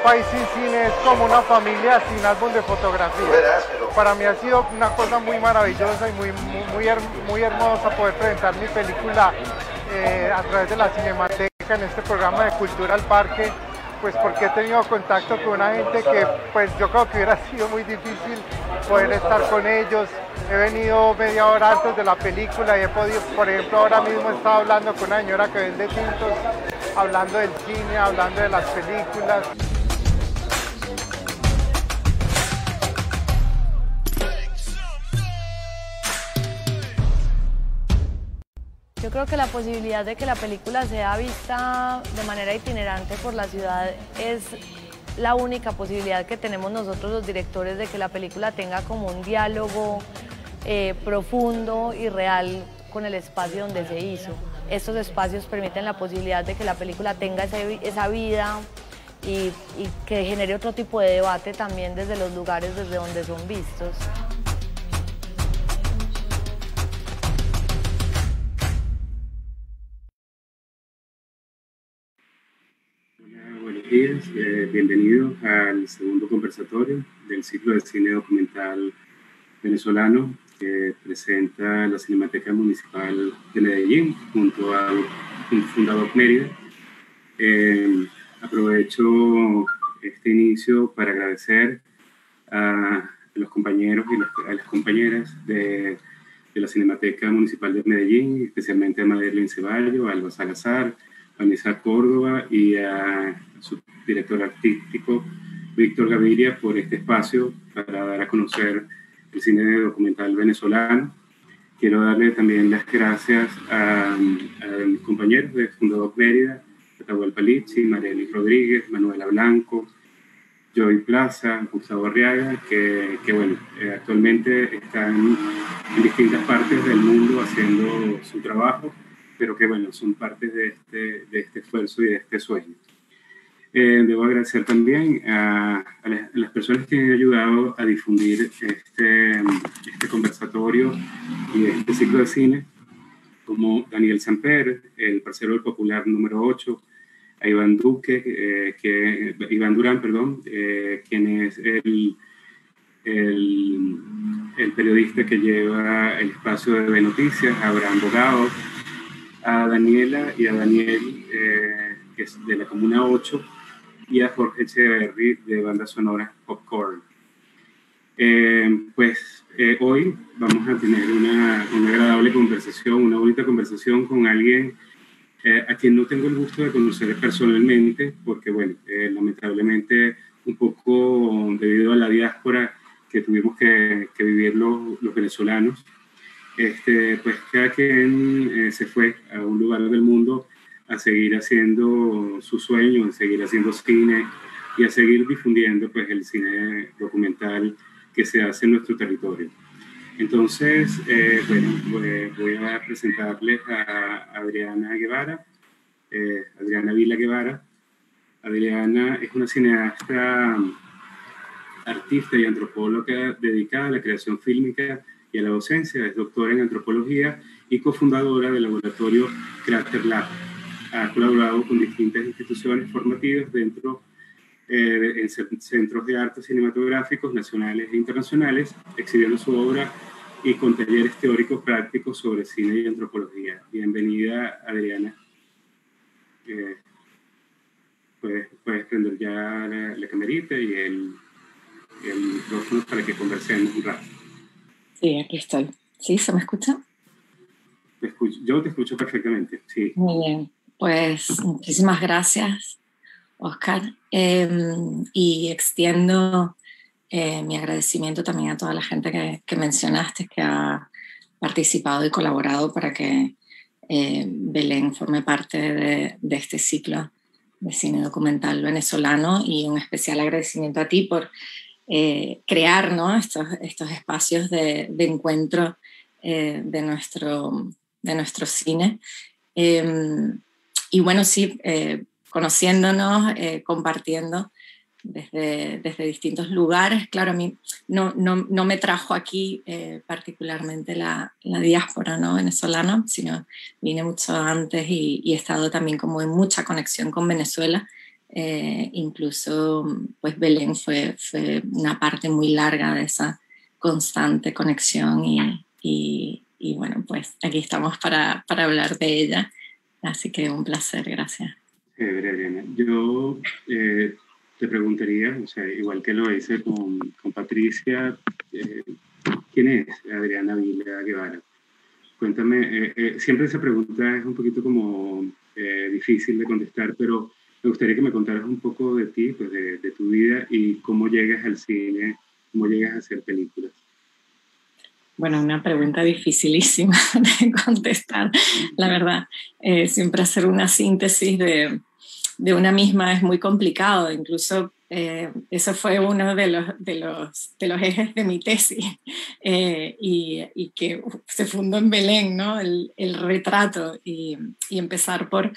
país sin cine es como una familia sin álbum de fotografía. Para mí ha sido una cosa muy maravillosa y muy hermosa poder presentar mi película a través de la Cinemateca en este programa de Cultura al Parque, pues porque he tenido contacto con una gente que pues yo creo que hubiera sido muy difícil poder estar con ellos. He venido media hora antes de la película y he podido, por ejemplo, ahora mismo he estado hablando con una señora que vende tintos, hablando del cine, hablando de las películas. Yo creo que la posibilidad de que la película sea vista de manera itinerante por la ciudad es la única posibilidad que tenemos nosotros los directores de que la película tenga como un diálogo profundo y real con el espacio donde se hizo. Estos espacios permiten la posibilidad de que la película tenga esa vida y que genere otro tipo de debate también desde los lugares desde donde son vistos. Buenos días, bienvenidos al segundo conversatorio del ciclo de cine documental venezolano que presenta la Cinemateca Municipal de Medellín junto al Fundador Mérida. Aprovecho este inicio para agradecer a los compañeros y a las compañeras de la Cinemateca Municipal de Medellín, especialmente a Madeline Ceballo, a Alba Salazar, a Vanessa Córdoba y a su director artístico, Víctor Gaviria, por este espacio para dar a conocer el cine documental venezolano. Quiero darle también las gracias a mis compañeros de Fundador Mérida, Atahualpa Lichi, Marieli Rodríguez, Manuela Blanco, Joy Plaza, Gustavo Arriaga, que bueno, actualmente están en distintas partes del mundo haciendo su trabajo, pero que bueno, son parte de este esfuerzo y de este sueño. Debo agradecer también a las personas que han ayudado a difundir este conversatorio y este ciclo de cine, como Daniel Samper, el parcero del Popular número 8, a Iván Durán, quien es el periodista que lleva el espacio de noticias, a Abraham Bogado, a Daniela y a Daniel, que es de la Comuna 8, y a Jorge Echeverry de banda sonora Popcorn. Hoy vamos a tener una agradable conversación, una bonita conversación con alguien a quien no tengo el gusto de conocer personalmente, porque bueno, lamentablemente un poco debido a la diáspora que tuvimos que vivir los venezolanos, pues cada quien se fue a un lugar del mundo a seguir haciendo su sueño, a seguir haciendo cine y a seguir difundiendo pues el cine documental que se hace en nuestro territorio. Entonces, voy a presentarles a Adriana Guevara, Adriana Vila Guevara. Adriana es una cineasta, artista y antropóloga dedicada a la creación fílmica y a la docencia. Es doctora en antropología y cofundadora del laboratorio Crater Lab. Ha colaborado con distintas instituciones formativas dentro en centros de arte cinematográficos nacionales e internacionales, exhibiendo su obra y con talleres teóricos prácticos sobre cine y antropología. Bienvenida, Adriana. Puedes prender ya la camarita y el micrófono para que conversemos un rato. Sí, aquí estoy. ¿Sí? ¿Se me escucha? Yo te escucho perfectamente, sí. Muy bien. Pues muchísimas gracias, Oscar. Y extiendo mi agradecimiento también a toda la gente que mencionaste, que ha participado y colaborado para que Belén forme parte de este ciclo de cine documental venezolano, y un especial agradecimiento a ti por crear, ¿no?, estos espacios de encuentro de nuestro cine. Y bueno, sí, conociéndonos, compartiendo desde distintos lugares. Claro, a mí no me trajo aquí particularmente la diáspora, ¿no?, venezolana, sino vine mucho antes y he estado también como en mucha conexión con Venezuela Incluso pues Belén fue una parte muy larga de esa constante conexión y bueno, pues aquí estamos para hablar de ella. Así que un placer, gracias. Adriana, yo te preguntaría, o sea, igual que lo hice con Patricia, ¿quién es Adriana Vila Guevara? Cuéntame, siempre esa pregunta es un poquito como difícil de contestar, pero me gustaría que me contaras un poco de ti, pues de tu vida y cómo llegas al cine, cómo llegas a hacer películas. Bueno, una pregunta dificilísima de contestar, la verdad. Siempre hacer una síntesis de una misma es muy complicado. Incluso eso fue uno de los ejes de mi tesis y que se fundó en Belén, ¿no? El retrato y empezar por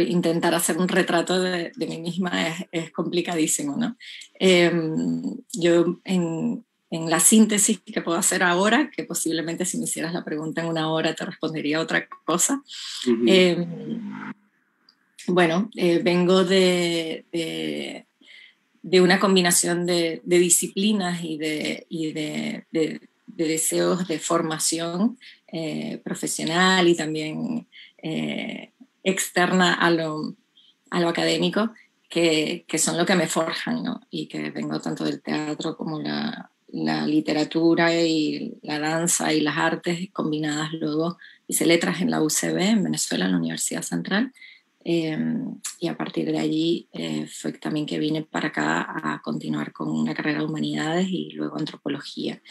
intentar hacer un retrato de mí misma es complicadísimo, ¿no? Yo en la síntesis que puedo hacer ahora, que posiblemente si me hicieras la pregunta en una hora te respondería otra cosa. Bueno, vengo de una combinación de disciplinas y de deseos de formación profesional y también externa a lo académico, que son lo que me forjan, ¿no? Y que vengo tanto del teatro como la literatura y la danza y las artes combinadas. Luego hice letras en la UCB, en Venezuela, en la Universidad Central, y a partir de allí fue también que vine para acá a continuar con una carrera de humanidades y luego antropología.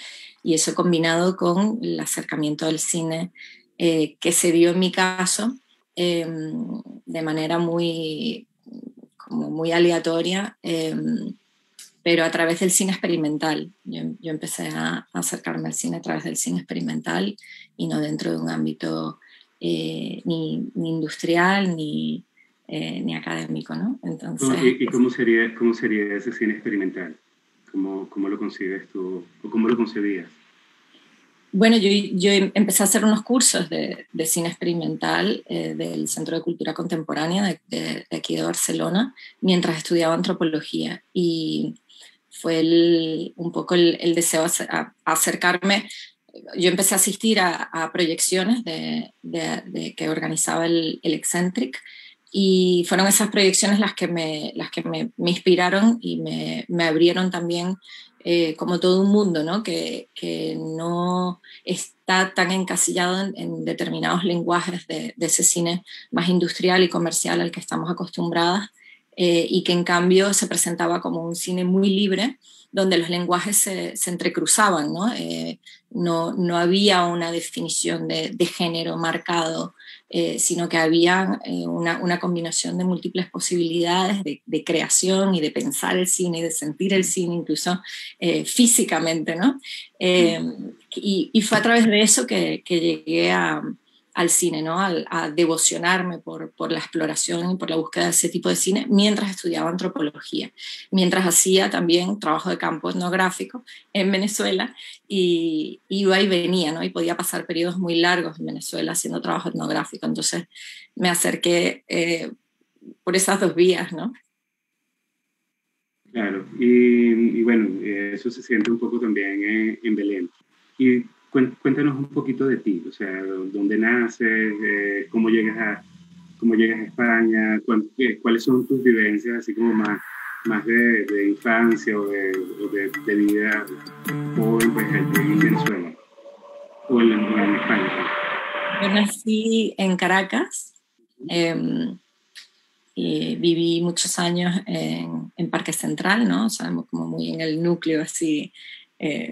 Y eso combinado con el acercamiento del cine que se dio en mi caso de manera muy aleatoria, pero a través del cine experimental. Yo empecé a acercarme al cine a través del cine experimental y no dentro de un ámbito ni industrial ni académico, ¿no? Entonces, ¿Y cómo sería ese cine experimental? ¿Cómo lo concibes tú o cómo lo concebías? Bueno, yo empecé a hacer unos cursos de cine experimental del Centro de Cultura Contemporánea de aquí de Barcelona mientras estudiaba antropología, y fue un poco el deseo a acercarme. Yo empecé a asistir a proyecciones que organizaba el Eccentric, y fueron esas proyecciones las que me inspiraron y me abrieron también como todo un mundo, ¿no? Que no está tan encasillado en determinados lenguajes de ese cine más industrial y comercial al que estamos acostumbradas, y que en cambio se presentaba como un cine muy libre, donde los lenguajes se entrecruzaban, ¿no? No había una definición de género marcado, sino que había una combinación de múltiples posibilidades de creación y de pensar el cine y de sentir el cine, incluso físicamente, ¿no? Y fue a través de eso que llegué al cine, ¿no? A devocionarme por la exploración y por la búsqueda de ese tipo de cine mientras estudiaba antropología, mientras hacía también trabajo de campo etnográfico en Venezuela, y iba y venía, ¿no? Y podía pasar periodos muy largos en Venezuela haciendo trabajo etnográfico. Entonces me acerqué por esas dos vías, ¿no? Claro, y bueno, eso se siente un poco también en Belén. Y cuéntanos un poquito de ti, o sea, dónde naces, cómo llegas a España, cuáles son tus vivencias, así como más de infancia o de vida joven, pues, en Venezuela o en España. Yo nací en Caracas, y viví muchos años en Parque Central, ¿no? O sea, como muy en el núcleo así,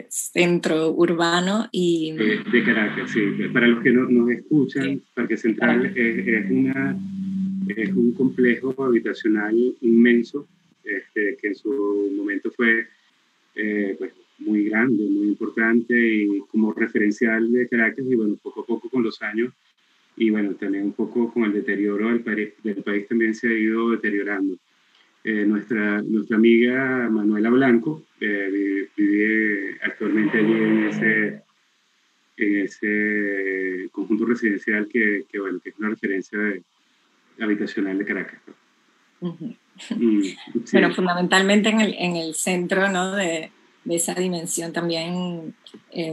centro urbano. Y de Caracas, sí. Para los que nos escuchan, sí. Parque Central es un complejo habitacional inmenso, que en su momento fue pues, muy grande, muy importante y como referencial de Caracas, y bueno, poco a poco con los años y bueno, también un poco con el deterioro del país también se ha ido deteriorando. Nuestra amiga Manuela Blanco vive actualmente allí en ese conjunto residencial que bueno, que es una referencia habitacional de Caracas. Uh-huh. Sí. Bueno, fundamentalmente en el centro, ¿no? de esa dimensión también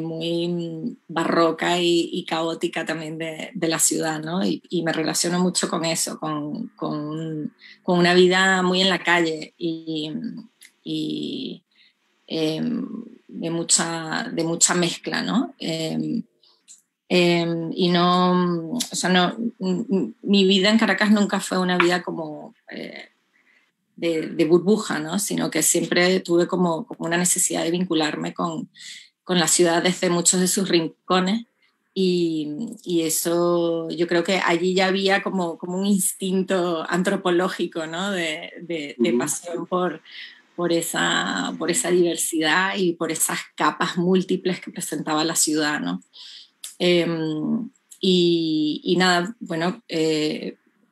muy barroca y caótica también de la ciudad, ¿no? Y me relaciono mucho con eso, con una vida muy en la calle y de mucha mezcla, ¿no? Y no, o sea, no, mi vida en Caracas nunca fue una vida como de burbuja, ¿no? Sino que siempre tuve como una necesidad de vincularme con la ciudad desde muchos de sus rincones. Y eso, yo creo que allí ya había como un instinto antropológico, ¿no? De pasión por esa diversidad y por esas capas múltiples que presentaba la ciudad, ¿no? Y nada, bueno,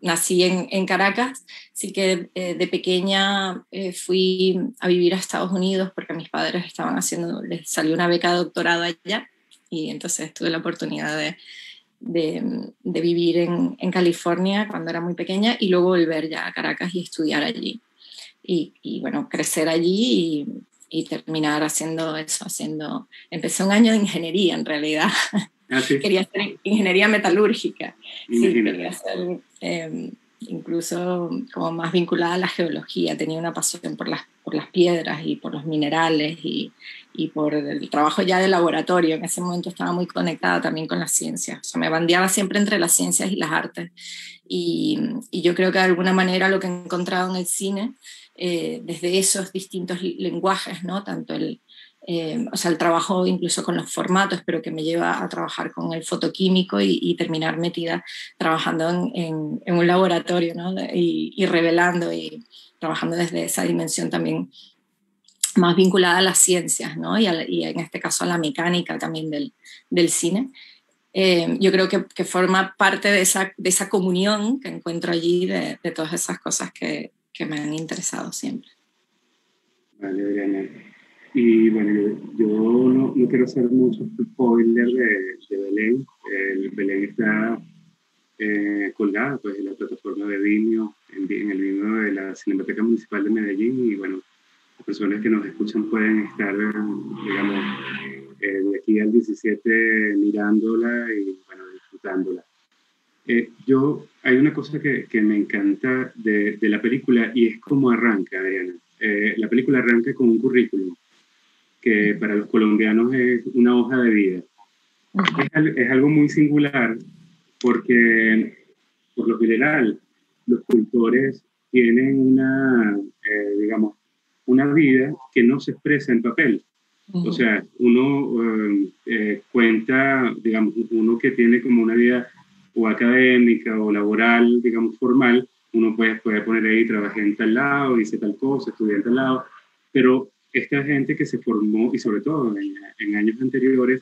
nací en Caracas, sí que de pequeña fui a vivir a Estados Unidos porque mis padres les salió una beca de doctorado allá y entonces tuve la oportunidad de vivir en California cuando era muy pequeña y luego volver ya a Caracas y estudiar allí. Y bueno, crecer allí y terminar haciendo eso, empecé un año de ingeniería en realidad. ¿Ah, sí? Quería hacer ingeniería metalúrgica. Imagínate. Sí, quería hacer incluso como más vinculada a la geología. Tenía una pasión por las piedras y por los minerales y por el trabajo ya de laboratorio. En ese momento estaba muy conectada también con las ciencias. O sea, me bandeaba siempre entre las ciencias y las artes. Y yo creo que de alguna manera lo que he encontrado en el cine, desde esos distintos lenguajes, ¿no? Tanto el trabajo incluso con los formatos, pero que me lleva a trabajar con el fotoquímico y terminar metida trabajando en un laboratorio, ¿no? Y revelando y trabajando desde esa dimensión también más vinculada a las ciencias, ¿no? y en este caso a la mecánica también del cine. Yo creo que forma parte de esa comunión que encuentro allí de todas esas cosas que me han interesado siempre. Vale, Adriana. Y bueno, yo no quiero hacer mucho spoiler de Belén. El Belén está colgada pues, en la plataforma de Vimeo, en el Vimeo de la Cinemateca Municipal de Medellín. Y bueno, las personas que nos escuchan pueden estar, digamos, de aquí al 17 mirándola y bueno, disfrutándola. Hay una cosa que me encanta de la película y es cómo arranca, Adriana. La película arranca con un currículum que para los colombianos es una hoja de vida. Es algo muy singular porque, por lo general, los cultores tienen digamos, una vida que no se expresa en papel. O sea, uno cuenta, digamos, uno que tiene como una vida o académica o laboral, digamos, formal, uno puede poner ahí, trabajé en tal lado, hice tal cosa, estudié en tal lado, pero esta gente que se formó, y sobre todo en años anteriores,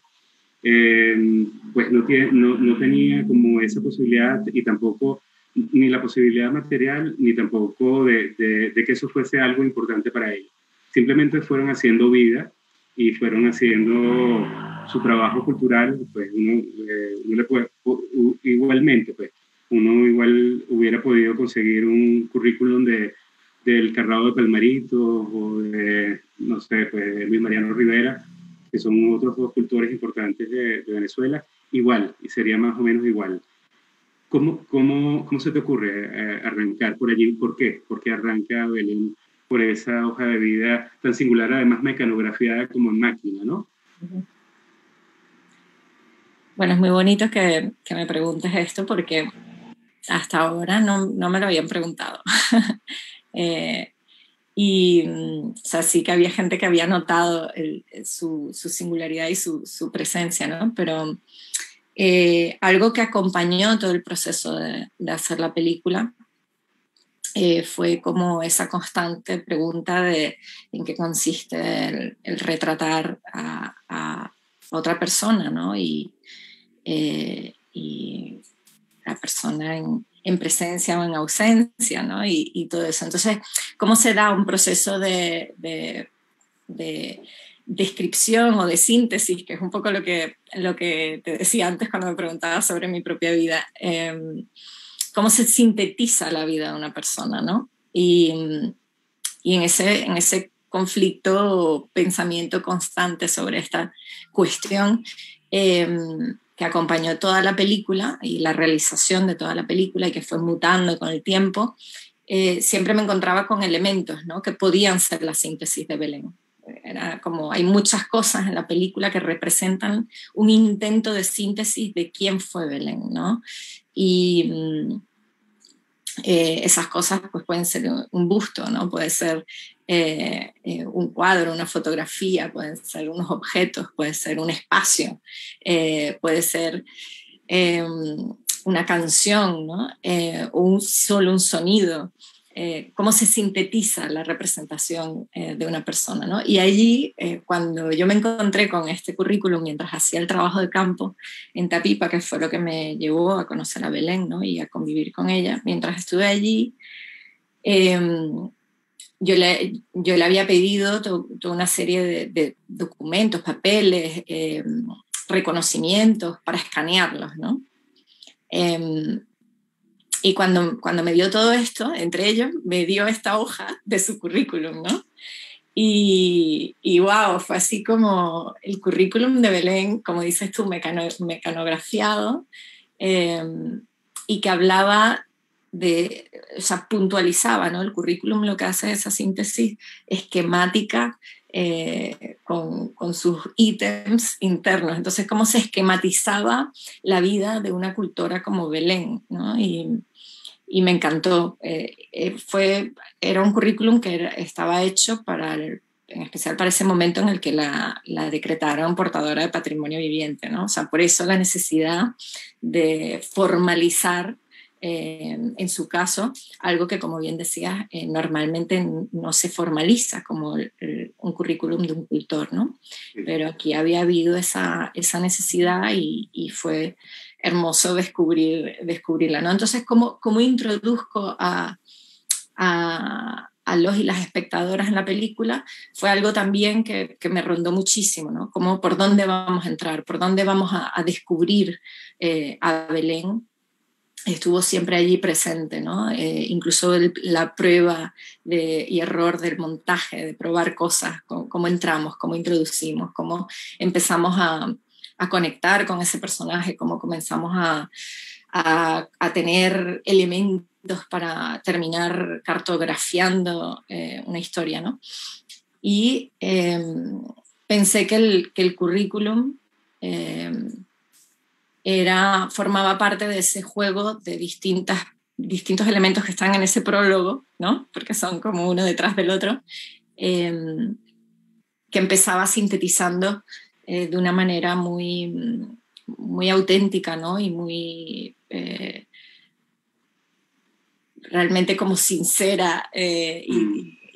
pues no tenía como esa posibilidad y tampoco ni la posibilidad material, ni tampoco de que eso fuese algo importante para ellos. Simplemente fueron haciendo vida y fueron haciendo su trabajo cultural, pues uno le puede, igualmente, pues uno igual hubiera podido conseguir un currículum del Carrao de Palmarito o de, no sé, pues Luis Mariano Rivera, que son otros dos cultores importantes de Venezuela, igual, y sería más o menos igual. ¿Cómo se te ocurre arrancar por allí? ¿Por qué? ¿Por qué arranca Belén por esa hoja de vida tan singular, además mecanografiada como en máquina, ¿no? Bueno, es muy bonito que me preguntes esto porque hasta ahora no me lo habían preguntado. O sea, sí que había gente que había notado su singularidad y su presencia, ¿no? Pero algo que acompañó todo el proceso de hacer la película fue como esa constante pregunta de en qué consiste el retratar a otra persona, ¿no? Y la persona en presencia o en ausencia, ¿no? Y todo eso. Entonces, ¿cómo se da un proceso de descripción o de síntesis, que es un poco lo que te decía antes cuando me preguntabas sobre mi propia vida? ¿Cómo se sintetiza la vida de una persona, ¿no? Y en ese conflicto, pensamiento constante sobre esta cuestión que acompañó toda la película y la realización de toda la película y que fue mutando con el tiempo, siempre me encontraba con elementos, ¿no?, que podían ser la síntesis de Belén. Era como, hay muchas cosas en la película que representan un intento de síntesis de quién fue Belén, ¿no? Y esas cosas pues pueden ser un busto, ¿no? Puede ser un cuadro, una fotografía, pueden ser unos objetos, puede ser un espacio, puede ser una canción, ¿no? O solo un sonido. Cómo se sintetiza la representación de una persona, ¿no? Y allí, cuando yo me encontré con este currículum mientras hacía el trabajo de campo en Tapipa, que fue lo que me llevó a conocer a Belén, ¿no?, y a convivir con ella, mientras estuve allí, yo le había pedido toda una serie de documentos, papeles, reconocimientos para escanearlos, ¿no? Y cuando me dio todo esto, entre ellos, me dio esta hoja de su currículum, ¿no? Y wow, fue así como el currículum de Belén, como dices tú, mecanografiado, y que hablaba o sea, puntualizaba, ¿no? El currículum lo que hace es esa síntesis esquemática con sus ítems internos. Entonces, cómo se esquematizaba la vida de una cultora como Belén, ¿no? Y me encantó. Era un currículum que estaba hecho en especial para ese momento en el que la decretaron portadora de patrimonio viviente, ¿no? O sea, por eso la necesidad de formalizar, en su caso, algo que, como bien decías, normalmente no se formaliza como un currículum de un cultor, ¿no? Pero aquí había habido esa necesidad y fue hermoso descubrirla, ¿no? Entonces, ¿cómo introduzco a los y las espectadoras en la película? Fue algo también que me rondó muchísimo, ¿no? Como por dónde vamos a entrar, por dónde vamos a descubrir a Belén. Estuvo siempre allí presente, ¿no? Incluso la prueba y error del montaje, de probar cosas, cómo entramos, cómo introducimos, cómo empezamos a conectar con ese personaje, cómo comenzamos a tener elementos para terminar cartografiando una historia, ¿no? Y pensé que el currículum formaba parte de ese juego de distintos elementos que están en ese prólogo, ¿no? Porque son como uno detrás del otro, que empezaba sintetizando de una manera muy, muy auténtica, ¿no? Y muy realmente como sincera,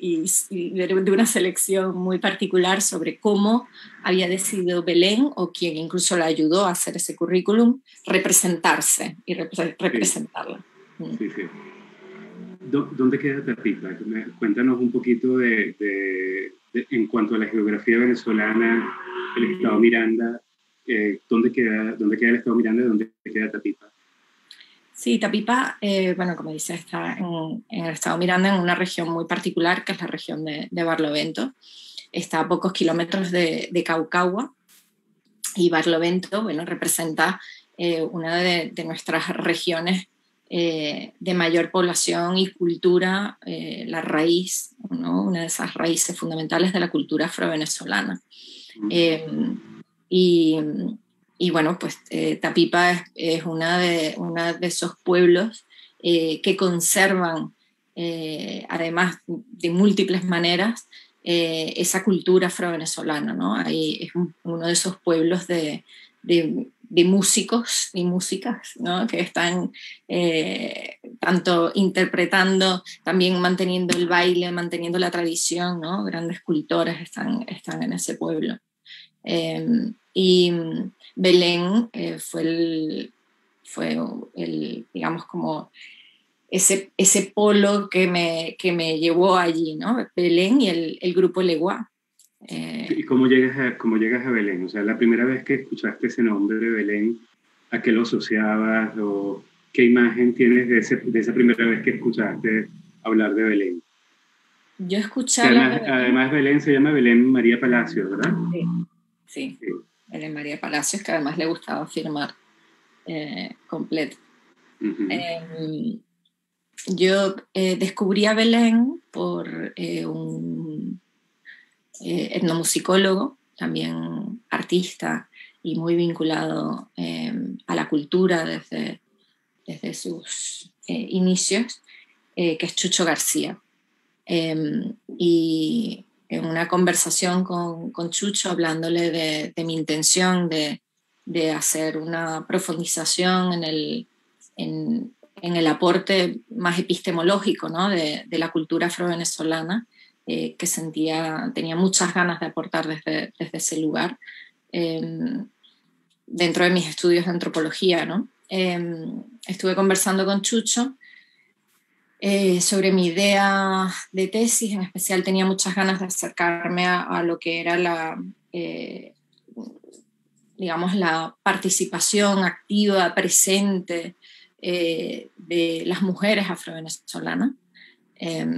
y de una selección muy particular sobre cómo había decidido Belén, o quien incluso la ayudó a hacer ese currículum, representarse y representarla. Sí, sí. ¿Dónde queda Tapipa? Cuéntanos un poquito en cuanto a la geografía venezolana, el estado Miranda, ¿dónde queda el estado Miranda y dónde queda Tapipa? Sí, Tapipa, bueno, como dice, está en el estado Miranda, en una región muy particular, que es la región de Barlovento. Está a pocos kilómetros de Caucagua, y Barlovento, bueno, representa una de nuestras regiones de mayor población y cultura, la raíz, ¿no? Una de esas raíces fundamentales de la cultura afrovenezolana. Y bueno, pues Tapipa es una de esos pueblos que conservan, además de múltiples maneras, esa cultura afrovenezolana, ¿no? Ahí es uno de esos pueblos de músicos y músicas, ¿no? Que están tanto interpretando, también manteniendo el baile, manteniendo la tradición, ¿no? Grandes cultores están en ese pueblo. Y Belén fue el, digamos, como ese polo que me llevó allí, ¿no? Belén y el grupo Legua. ¿Y cómo llegas a Belén? O sea, la primera vez que escuchaste ese nombre de Belén, ¿a qué lo asociabas? ¿O qué imagen tienes de esa primera vez que escuchaste hablar de Belén. Yo escuché además Belén se llama Belén María Palacios, ¿verdad? Sí. Belén María Palacios, que además le gustaba firmar completo. Yo descubrí a Belén por un etnomusicólogo, también artista y muy vinculado a la cultura desde sus inicios, que es Chucho García. Y en una conversación con Chucho, hablándole de mi intención de hacer una profundización en el aporte más epistemológico, ¿no? de la cultura afro-venezolana, que tenía muchas ganas de aportar desde ese lugar, dentro de mis estudios de antropología, ¿no? Estuve conversando con Chucho sobre mi idea de tesis. En especial tenía muchas ganas de acercarme a lo que era digamos, la participación activa, presente de las mujeres afrovenezolanas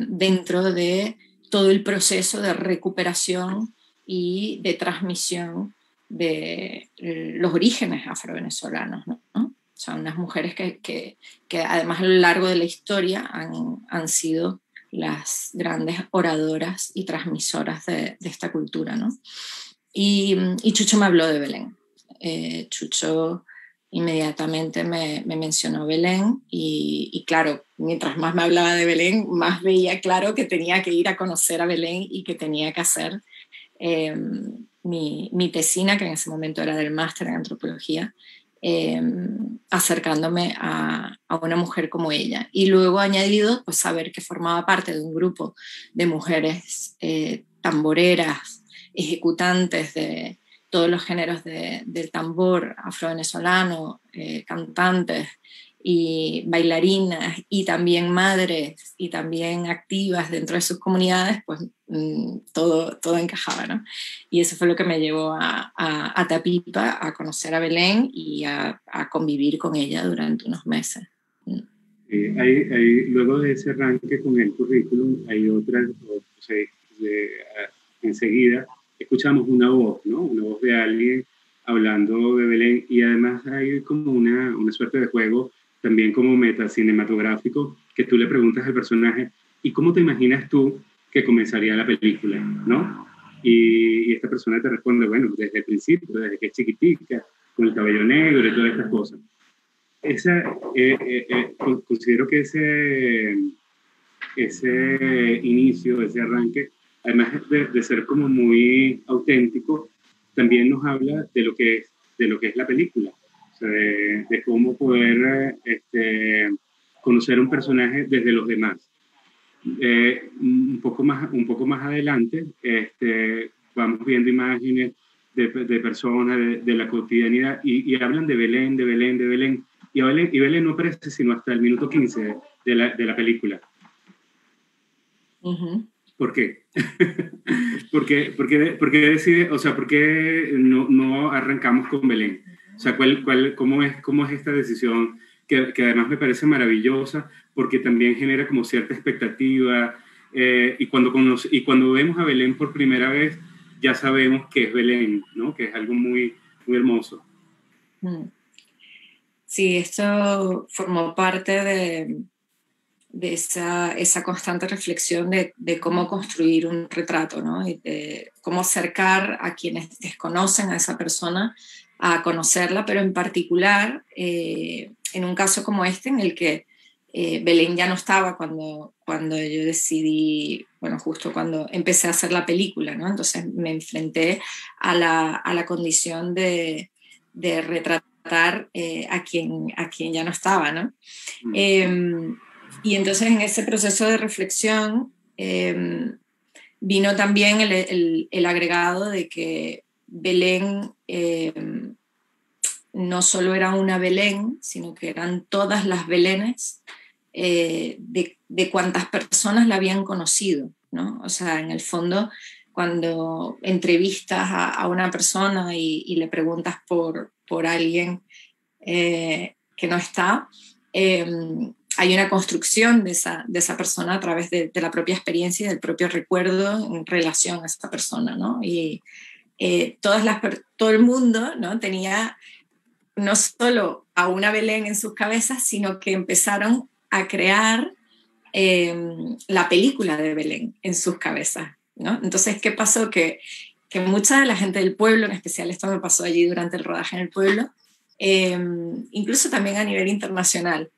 dentro de todo el proceso de recuperación y de transmisión de los orígenes afrovenezolanos, ¿no? O sea, unas mujeres que además a lo largo de la historia han sido las grandes oradoras y transmisoras de esta cultura, ¿no? Y Chucho me habló de Belén. Chucho inmediatamente me mencionó Belén y claro, mientras más me hablaba de Belén, más veía claro que tenía que ir a conocer a Belén y que tenía que hacer mi tesina, que en ese momento era del máster en antropología, acercándome a una mujer como ella. Y luego añadido, pues saber que formaba parte de un grupo de mujeres tamboreras, ejecutantes de todos los géneros del tambor afro-venezolano, cantantes y bailarinas, y también madres, y también activas dentro de sus comunidades, pues todo encajaba, ¿no? Y eso fue lo que me llevó a Tapipa, a conocer a Belén y a convivir con ella durante unos meses. Luego de ese arranque con el currículum, hay otra, enseguida escuchamos una voz, ¿no? Una voz de alguien hablando de Belén, y además hay como una suerte de juego también como meta cinematográfico, que tú le preguntas al personaje, ¿y cómo te imaginas tú que comenzaría la película, ¿no? Y esta persona te responde, bueno, desde el principio, desde que es chiquitica, con el cabello negro y todas estas cosas. Considero que ese inicio, ese arranque, además de ser como muy auténtico, también nos habla de lo que es la película, o sea, de cómo poder conocer un personaje desde los demás. Un poco más adelante vamos viendo imágenes de personas, de la cotidianidad, y hablan de Belén, y Belén no aparece sino hasta el minuto 15 de la película. Uh-huh. ¿Por qué? ¿Por qué no arrancamos con Belén? O sea, ¿cómo es esta decisión? Que además me parece maravillosa, porque también genera como cierta expectativa, y cuando vemos a Belén por primera vez, ya sabemos que es Belén, ¿no? Que es algo muy, muy hermoso. Sí, esto formó parte de esa constante reflexión de cómo construir un retrato, ¿no? Y de cómo acercar a quienes desconocen a esa persona a conocerla, pero en particular en un caso como este, en el que Belén ya no estaba cuando yo decidí, bueno, justo cuando empecé a hacer la película, ¿no? Entonces me enfrenté a la condición de retratar a quien ya no estaba, ¿no? Y entonces en ese proceso de reflexión vino también el agregado de que Belén no solo era una Belén, sino que eran todas las Belénes de cuantas personas la habían conocido, ¿no? O sea, en el fondo, cuando entrevistas a una persona y le preguntas por alguien que no está, hay una construcción de esa persona a través de la propia experiencia y del propio recuerdo en relación a esa persona, ¿no? Y todo el mundo, ¿no? Tenía no solo a una Belén en sus cabezas, sino que empezaron a crear la película de Belén en sus cabezas, ¿no? Entonces, ¿qué pasó? Que mucha de la gente del pueblo, en especial esto me pasó allí durante el rodaje en el pueblo, incluso también a nivel internacional,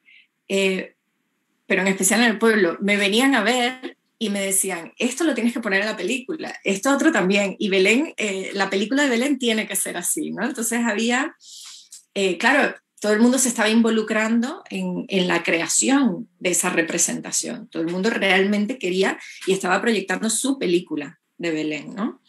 pero en especial en el pueblo, me venían a ver y me decían, esto lo tienes que poner en la película, esto otro también, y Belén, la película de Belén tiene que ser así, ¿no? Entonces había, claro, todo el mundo se estaba involucrando en la creación de esa representación, todo el mundo realmente quería y estaba proyectando su película de Belén, ¿no?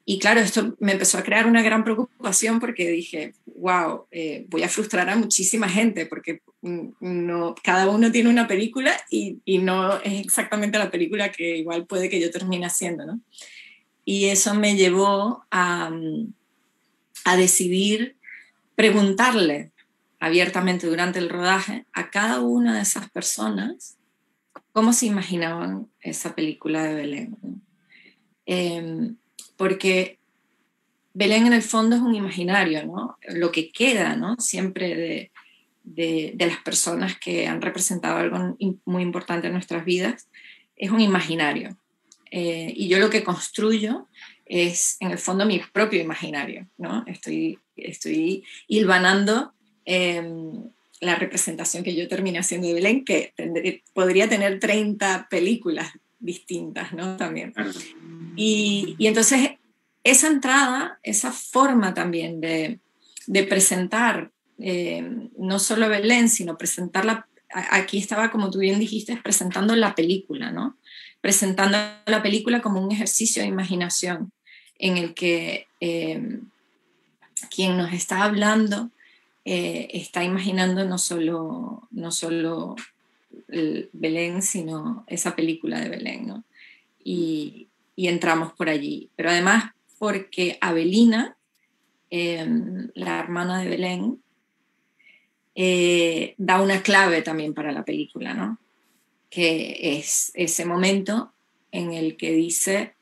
Y claro, esto me empezó a crear una gran preocupación porque dije, wow, voy a frustrar a muchísima gente porque no, cada uno tiene una película y no es exactamente la película que igual puede que yo termine haciendo, ¿no? Y eso me llevó a decidir preguntarle abiertamente durante el rodaje a cada una de esas personas cómo se imaginaban esa película de Belén, ¿no? Porque Belén en el fondo es un imaginario, ¿no? Lo que queda, ¿no? Siempre de las personas que han representado algo muy importante en nuestras vidas es un imaginario. Y yo lo que construyo es en el fondo mi propio imaginario, ¿no? Estoy hilvanando la representación que yo terminé haciendo de Belén, que podría tener 30 películas distintas, ¿no? También. Y entonces esa entrada, esa forma también de presentar no solo Belén, sino presentarla, aquí estaba, como tú bien dijiste, presentando la película, ¿no? Presentando la película como un ejercicio de imaginación en el que quien nos está hablando está imaginando no solo Belén, sino esa película de Belén, ¿no? Y entramos por allí. Pero además porque Abelina, la hermana de Belén, da una clave también para la película, ¿no? Que es ese momento en el que dice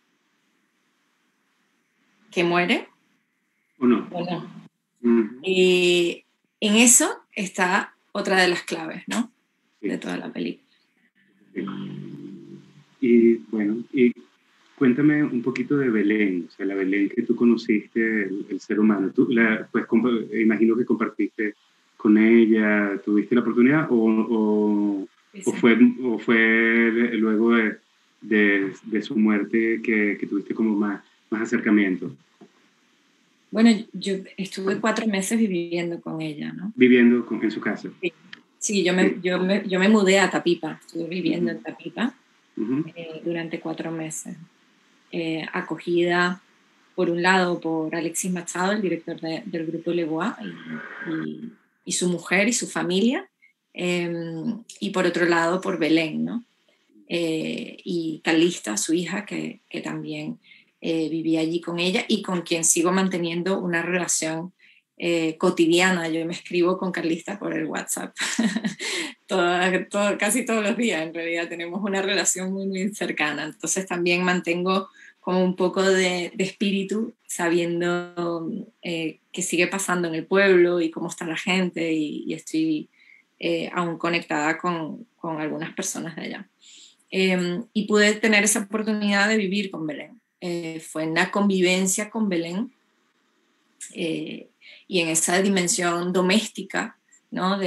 que muere ¿O no? o no. Y en eso está otra de las claves, ¿no? Sí. De toda la película. Sí. Y bueno, y cuéntame un poquito de Belén, o sea, la Belén que tú conociste, el ser humano. Tú, pues, imagino que compartiste con ella, ¿tuviste la oportunidad o fue luego de su muerte que tuviste como más acercamiento? Bueno, yo estuve 4 meses viviendo con ella, ¿no? Viviendo en su casa. Sí, yo me mudé a Tapipa, estuve viviendo en Tapipa durante 4 meses. Acogida, por un lado, por Alexis Machado, el director del grupo Le Bois, y su mujer y su familia, y por otro lado, por Belén, ¿no? Y Calista, su hija, que también vivía allí con ella y con quien sigo manteniendo una relación cotidiana. Yo me escribo con Calista por el WhatsApp casi todos los días. En realidad tenemos una relación muy, muy cercana. Entonces también mantengo como un poco de espíritu, sabiendo qué sigue pasando en el pueblo y cómo está la gente, y estoy aún conectada con algunas personas de allá. Y pude tener esa oportunidad de vivir con Belén. Fue en la convivencia con Belén y en esa dimensión doméstica, ¿no?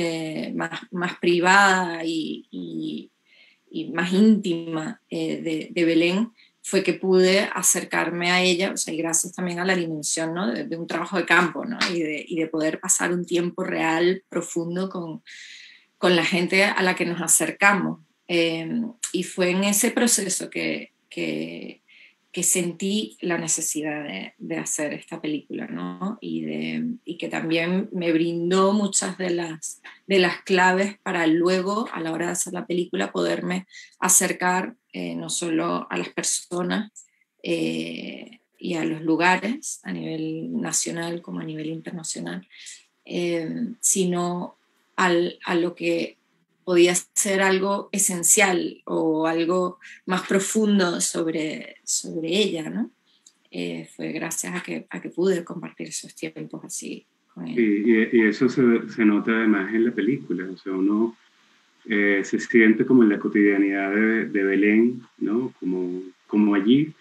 Más privada y más íntima de Belén, fue que pude acercarme a ella, o sea, y gracias también a la dimensión, ¿no? de un trabajo de campo, ¿no? y de poder pasar un tiempo real, profundo con la gente a la que nos acercamos. Y fue en ese proceso que sentí la necesidad de hacer esta película, ¿no? Y que también me brindó muchas de las claves para luego, a la hora de hacer la película, poderme acercar no solo a las personas y a los lugares a nivel nacional como a nivel internacional, sino a lo que podía ser algo esencial o algo más profundo sobre ella, ¿no? Fue gracias a que pude compartir esos tiempos así con ella. Y eso se nota además en la película, o sea, uno se siente como en la cotidianidad de Belén, ¿no? Como allí,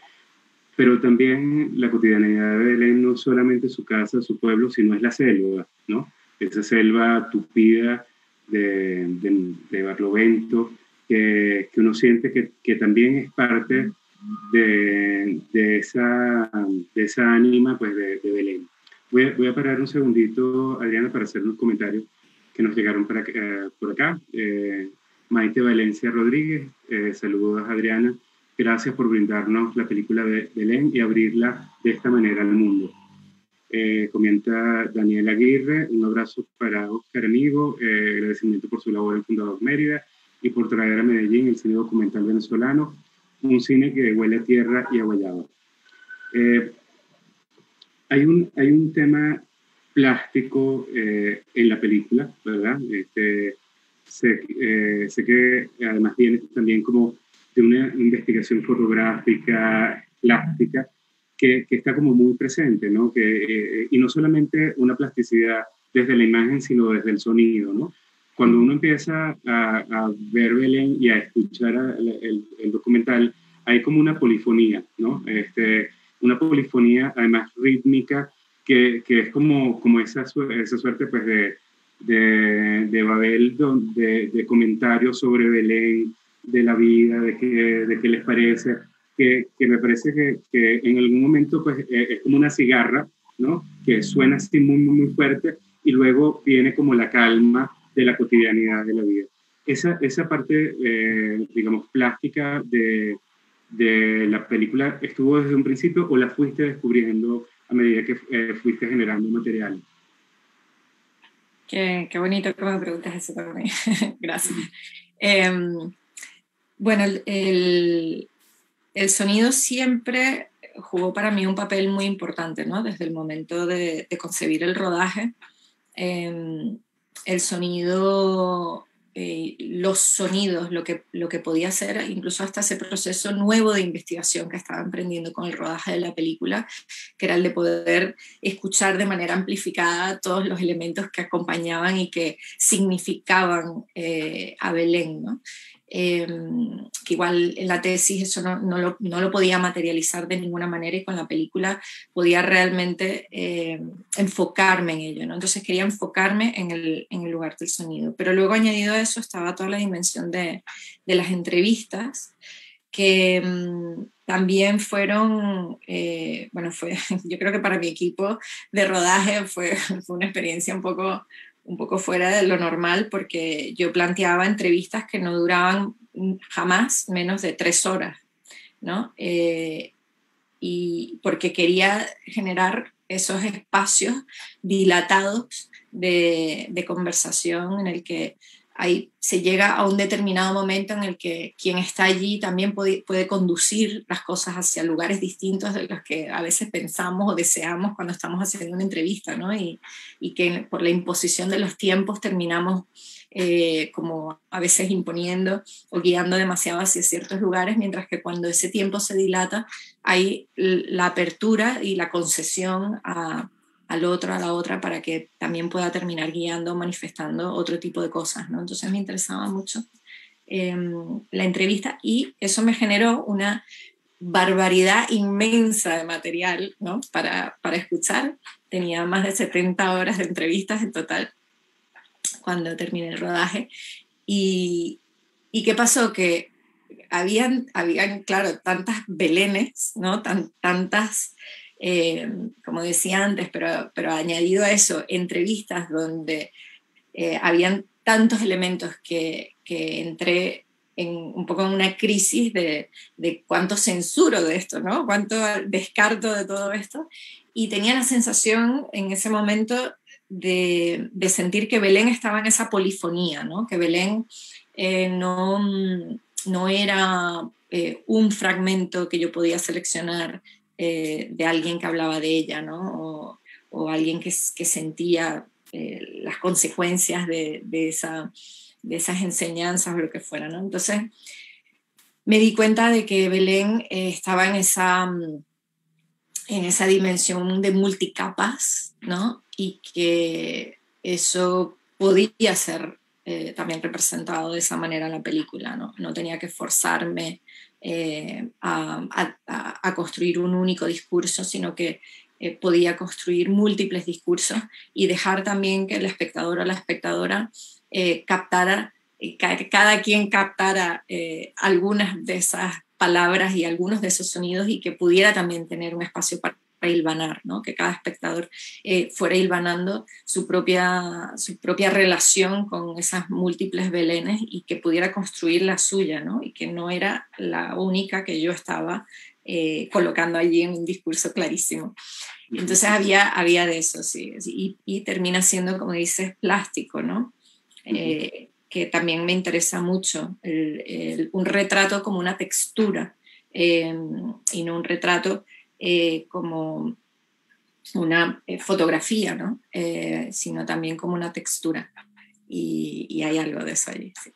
pero también la cotidianidad de Belén no solamente su casa, su pueblo, sino es la selva, ¿no? Esa selva tupida de Barlovento, que uno siente que también es parte de esa ánima pues, de Belén. Voy a parar un segundito, Adriana, para hacer unos comentarios que nos llegaron por acá. Maite Valencia Rodríguez, saludos Adriana. Gracias por brindarnos la película de Belén y abrirla de esta manera al mundo. Comenta Daniel Aguirre, un abrazo para Oscar amigo, agradecimiento por su labor en Fundador Mérida y por traer a Medellín el cine documental venezolano, un cine que huele a tierra y a guayaba. Hay un tema plástico en la película, ¿verdad? Sé que además viene también como de una investigación fotográfica, plástica, que está como muy presente, ¿no? Y no solamente una plasticidad desde la imagen, sino desde el sonido, ¿no? Cuando uno empieza a ver Belén y a escuchar el documental, hay como una polifonía, ¿no? Una polifonía además rítmica que es como esa suerte pues de Babel, de comentarios sobre Belén, de la vida, de qué les parece, que me parece que en algún momento pues es como una cigarra, ¿no? Que suena así muy, muy, muy fuerte y luego viene como la calma de la cotidianidad de la vida. Esa parte, digamos, plástica de la película, ¿estuvo desde un principio o la fuiste descubriendo a medida que fuiste generando material? Qué bonito que me preguntas eso también. Gracias. Bueno, el sonido siempre jugó para mí un papel muy importante, ¿no? Desde el momento de concebir el rodaje. El sonido, los sonidos, lo que podía hacer, incluso hasta ese proceso nuevo de investigación que estaba emprendiendo con el rodaje de la película, que era el de poder escuchar de manera amplificada todos los elementos que acompañaban y que significaban a Belén, ¿no? Que igual en la tesis eso no lo podía materializar de ninguna manera y con la película podía realmente enfocarme en ello, ¿no? Entonces quería enfocarme en el lugar del sonido, pero luego añadido a eso estaba toda la dimensión de las entrevistas que también fueron, yo creo que para mi equipo de rodaje fue una experiencia un poco fuera de lo normal, porque yo planteaba entrevistas que no duraban jamás menos de 3 horas, ¿no? Y porque quería generar esos espacios dilatados de conversación en el que se llega a un determinado momento en el que quien está allí también puede conducir las cosas hacia lugares distintos de los que a veces pensamos o deseamos cuando estamos haciendo una entrevista, ¿no? Y que por la imposición de los tiempos terminamos como a veces imponiendo o guiando demasiado hacia ciertos lugares, mientras que cuando ese tiempo se dilata hay la apertura y la concesión al otro, a la otra, para que también pueda terminar guiando, manifestando otro tipo de cosas, ¿no? Entonces me interesaba mucho la entrevista y eso me generó una barbaridad inmensa de material, ¿no? para escuchar. Tenía más de 70 horas de entrevistas en total cuando terminé el rodaje. ¿Y qué pasó? Que habían claro, tantas Belenes, ¿no? Tantas... como decía antes, pero añadido a eso, entrevistas donde habían tantos elementos que entré un poco en una crisis de cuánto censuro de esto, ¿no? Cuánto descarto de todo esto. Y tenía la sensación en ese momento de sentir que Belén estaba en esa polifonía, ¿no? Que Belén no era un fragmento que yo podía seleccionar de alguien que hablaba de ella, ¿no? O alguien que sentía las consecuencias de esas enseñanzas o lo que fuera, ¿no? Entonces me di cuenta de que Belén estaba en esa dimensión de multicapas, ¿no? Y que eso podía ser también representado de esa manera en la película, ¿no? No tenía que forzarme a construir un único discurso, sino que podía construir múltiples discursos y dejar también que el espectador o la espectadora captara, cada quien captara algunas de esas palabras y algunos de esos sonidos, y que pudiera también tener un espacio para hilvanar, ¿no? Que cada espectador fuera hilvanando su propia relación con esas múltiples Belenes, y que pudiera construir la suya, ¿no? Y que no era la única que yo estaba colocando allí en un discurso clarísimo. Entonces había de eso, sí. Y termina siendo, como dices, plástico, ¿no? Que también me interesa mucho, un retrato como una textura, y no un retrato como una fotografía, ¿no? Sino también como una textura, y hay algo de eso allí. Sí.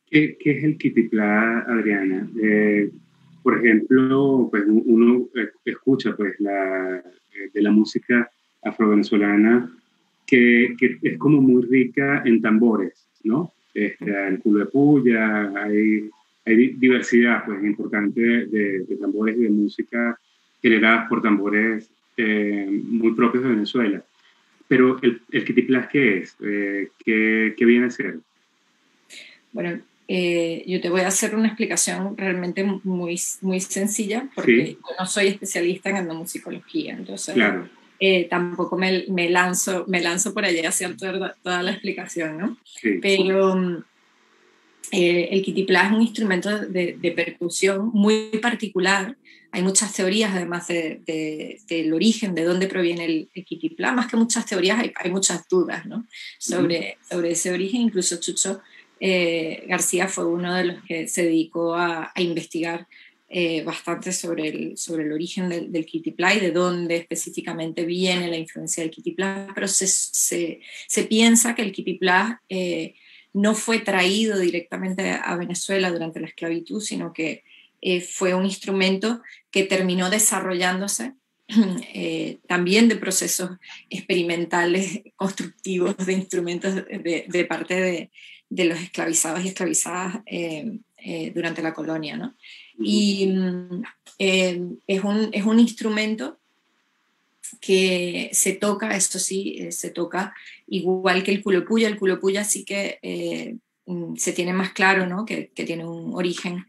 ¿Qué es el Kitiplá, Adriana? Por ejemplo, pues uno escucha pues de la música afrovenezolana que es como muy rica en tambores, ¿no? El culo de puya, hay diversidad pues importante de tambores y de música generadas por tambores muy propios de Venezuela. Pero el Kitiplá, ¿qué es? ¿Qué viene a ser? Bueno, yo te voy a hacer una explicación realmente muy, muy sencilla, porque sí. Yo no soy especialista en etnomusicología, entonces claro. Tampoco me lanzo por allá a hacer toda la explicación, ¿no? Sí. Pero el Kitiplá es un instrumento de percusión muy particular. Hay muchas teorías, además del origen, de dónde proviene el Kitiplá. Más que muchas teorías, hay muchas dudas, ¿no? sobre ese origen. Incluso Chucho García fue uno de los que se dedicó a investigar bastante sobre el origen del Kitiplá y de dónde específicamente viene la influencia del Kitiplá. Pero se piensa que el Kitiplá no fue traído directamente a Venezuela durante la esclavitud, sino que fue un instrumento que terminó desarrollándose también de procesos experimentales constructivos de instrumentos de parte de los esclavizados y esclavizadas durante la colonia, ¿no? Y es un instrumento que se toca, esto sí, se toca igual que el culopuya. El culopuya sí que se tiene más claro, ¿no? que tiene un origen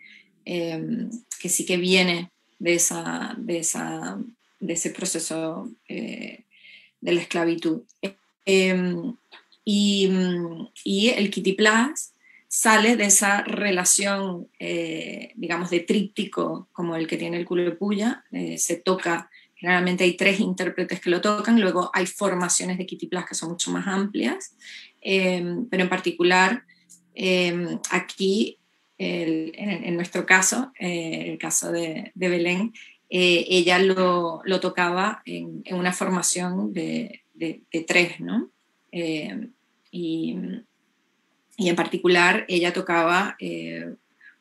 que sí que viene de ese proceso de la esclavitud. Y el Kitiplá sale de esa relación, digamos, de tríptico como el que tiene el culopuya. Se toca. Generalmente hay 3 intérpretes que lo tocan, luego hay formaciones de Kitiplás que son mucho más amplias, pero en particular aquí, en nuestro caso, el caso de Belén, ella lo tocaba en una formación de 3, ¿no? Y en particular ella tocaba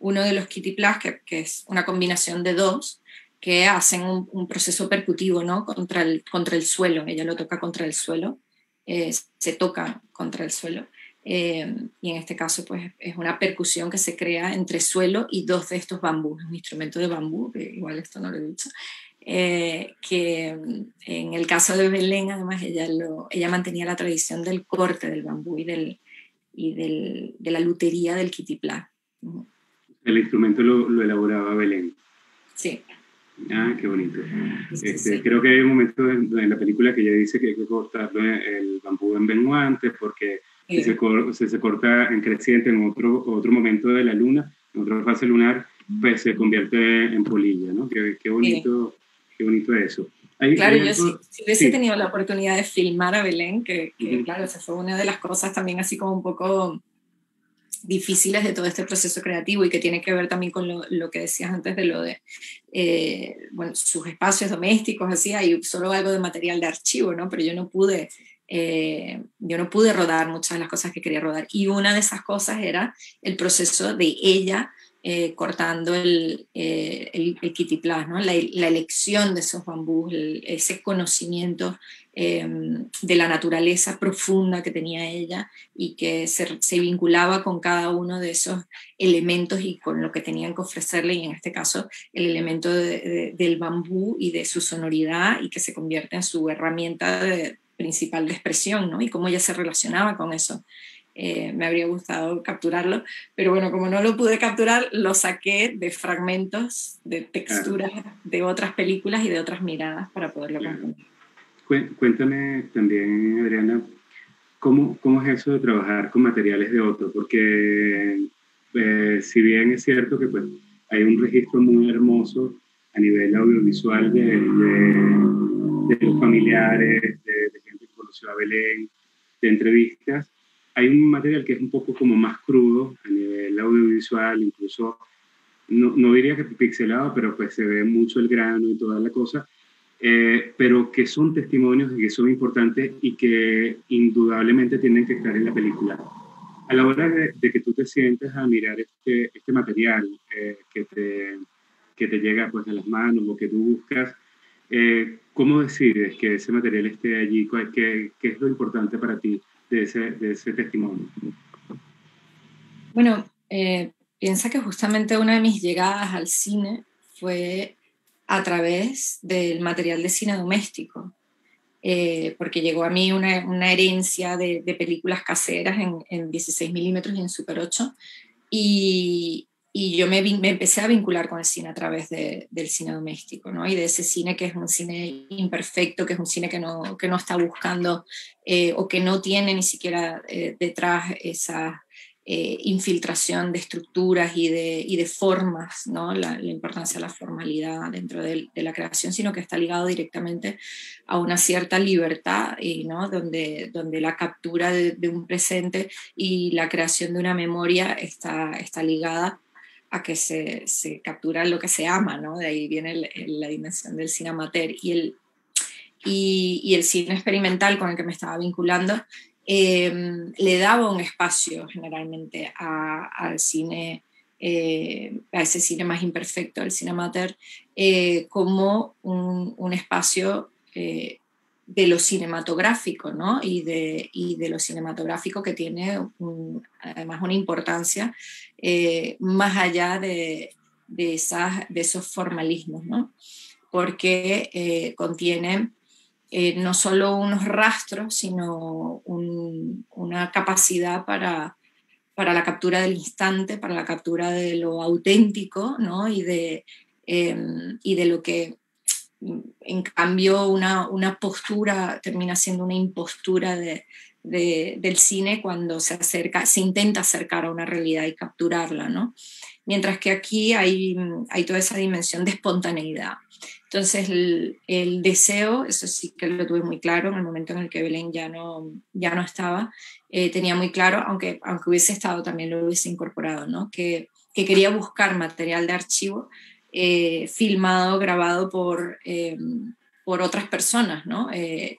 uno de los Kitiplás, que es una combinación de 2, que hacen un proceso percutivo, ¿no? contra el suelo. Ella lo toca contra el suelo, se toca contra el suelo, y en este caso pues, es una percusión que se crea entre suelo y 2 de estos bambús, un instrumento de bambú, que igual esto no lo he dicho, que en el caso de Belén, además, ella mantenía la tradición del corte del bambú y de la lutería del Kitiplá. El instrumento lo elaboraba Belén. Sí. Ah, qué bonito. Sí. Creo que hay un momento en la película que ella dice que hay que cortar el bambú en menguantes porque si se corta en creciente en otro momento de la luna, en otra fase lunar, pues se convierte en polilla, ¿no? Qué bonito, qué bonito eso. Claro, yo si hubiese tenido la oportunidad de filmar a Belén, que claro, esa fue una de las cosas también así como un poco difíciles de todo este proceso creativo y que tiene que ver también con lo que decías antes de lo de sus espacios domésticos, así hay solo algo de material de archivo, ¿no? Pero yo no pude yo no pude rodar muchas de las cosas que quería rodar. Y una de esas cosas era el proceso de ella cortando el kitiplás, ¿no? La elección de esos bambús, ese conocimiento de la naturaleza profunda que tenía ella y que se vinculaba con cada uno de esos elementos y con lo que tenían que ofrecerle, y en este caso el elemento del bambú y de su sonoridad, y que se convierte en su herramienta principal de expresión, ¿no? Y cómo ella se relacionaba con eso. Me habría gustado capturarlo, pero bueno, como no lo pude capturar, lo saqué de fragmentos, de texturas de otras películas y de otras miradas para poderlo comprender. Cuéntame también, Adriana, ¿cómo es eso de trabajar con materiales de otro? Porque si bien es cierto que pues, hay un registro muy hermoso a nivel audiovisual de los familiares, de gente que conoció a Belén, de entrevistas, hay un material que es un poco como más crudo a nivel audiovisual, incluso, no diría que pixelado, pero pues se ve mucho el grano y toda la cosa, pero que son testimonios y que son importantes y que indudablemente tienen que estar en la película. A la hora de que tú te sientes a mirar este material que te llega pues, a las manos o que tú buscas, ¿cómo decides que ese material esté allí? ¿Qué es lo importante para ti de ese testimonio? Bueno, piensa que justamente una de mis llegadas al cine fue a través del material de cine doméstico, porque llegó a mí una herencia de películas caseras en 16 milímetros y en Super 8, y yo me empecé a vincular con el cine a través del cine doméstico, ¿no? Y de ese cine que es un cine imperfecto, que es un cine que no está buscando o que no tiene ni siquiera detrás esa infiltración de estructuras y de formas, ¿no? La importancia de la formalidad dentro de la creación, sino que está ligado directamente a una cierta libertad, ¿no? donde la captura de un presente y la creación de una memoria está ligada a que se captura lo que se ama, ¿no? De ahí viene la dimensión del cine amateur. Y el cine experimental con el que me estaba vinculando le daba un espacio generalmente al cine, a ese cine más imperfecto, al cine amateur, como un espacio de lo cinematográfico, ¿no? Y de lo cinematográfico que tiene además una importancia más allá de esos formalismos, ¿no? Porque contiene no solo unos rastros, sino una capacidad para la captura del instante, para la captura de lo auténtico, ¿no? Y de lo que, en cambio, una postura termina siendo una impostura del cine cuando se intenta acercar a una realidad y capturarla, ¿no? Mientras que aquí hay toda esa dimensión de espontaneidad. Entonces el deseo, eso sí que lo tuve muy claro en el momento en el que Belén ya no estaba, tenía muy claro, aunque hubiese estado también lo hubiese incorporado, ¿no? Que quería buscar material de archivo filmado, grabado por otras personas, ¿no?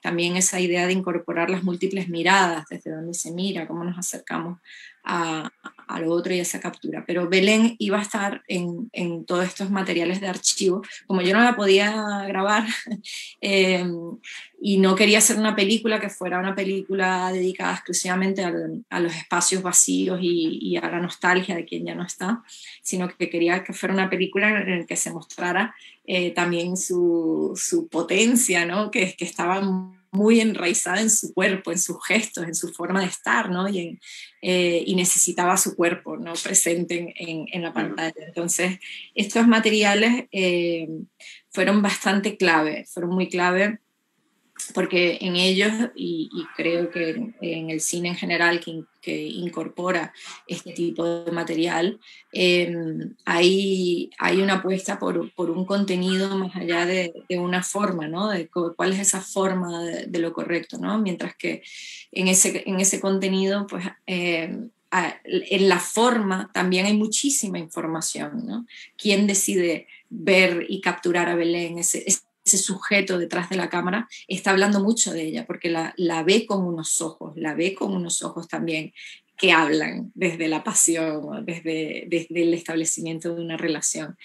También esa idea de incorporar las múltiples miradas, desde dónde se mira, cómo nos acercamos a lo otro y a esa captura. Pero Belén iba a estar en todos estos materiales de archivo. Como yo no la podía grabar y no quería hacer una película que fuera una película dedicada exclusivamente a los espacios vacíos y a la nostalgia de quien ya no está, sino que quería que fuera una película en la que se mostrara también su potencia, ¿no? Que estaba muy enraizada en su cuerpo, en sus gestos, en su forma de estar, ¿no? Y necesitaba su cuerpo, ¿no? Presente en la pantalla. Entonces, estos materiales fueron bastante clave, fueron muy clave, porque en ellos, y creo que en el cine en general que incorpora este tipo de material, hay una apuesta por un contenido más allá de una forma, ¿no? De cuál es esa forma de lo correcto, ¿no? Mientras que en ese contenido, pues en la forma también hay muchísima información, ¿no? ¿Quién decide ver y capturar a Belén? Ese ese sujeto detrás de la cámara está hablando mucho de ella, porque la ve con unos ojos también que hablan desde la pasión, desde el establecimiento de una relación.